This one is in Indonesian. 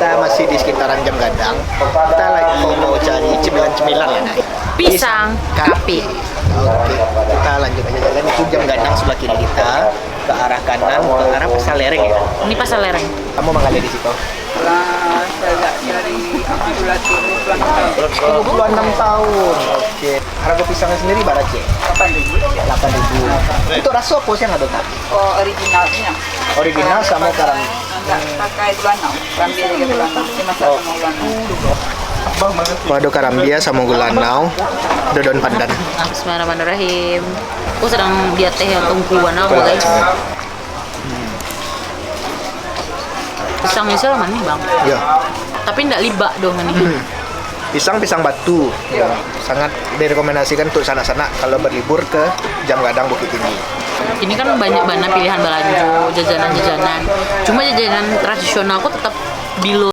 kita masih di sekitaran Jam Gadang. Kita lagi mau cari cemilan-cemilan ya, Nay. Pisang kapi. Oke, kita lanjut aja jalan. Itu Jam Gadang sebelah kiri kita. Ke arah kanan, ke arah Pasar Lereng ya. Ini pasar lereng. Kamu mengalir di situ. Saya nyari Abdullah dulu 26 tahun. Oke. Harga pisangnya sendiri berapa, Cek? 8.000. Itu rasa apa sih yang ada, Kak? Oh, originalnya. Original sama karang. Enggak pakai gula nau. Rambil juga gula nau. Cuma satu gula nau. Waduh, karambia sama gulanau, dodon pandan. Bismillahirrahmanirrahim. Aku sedang diet teh yang tungguan aku guys. Pisangnya sih mana nih bang? Ya, Tapi nggak libak dong ini. pisang batu. Ya, sangat direkomendasikan untuk sana-sana kalau berlibur ke Jam Gadang Bukit Tinggi. Ini kan banyak banget pilihan belanja, jajanan-jajanan. Cuma jajanan tradisional aku tetap bilo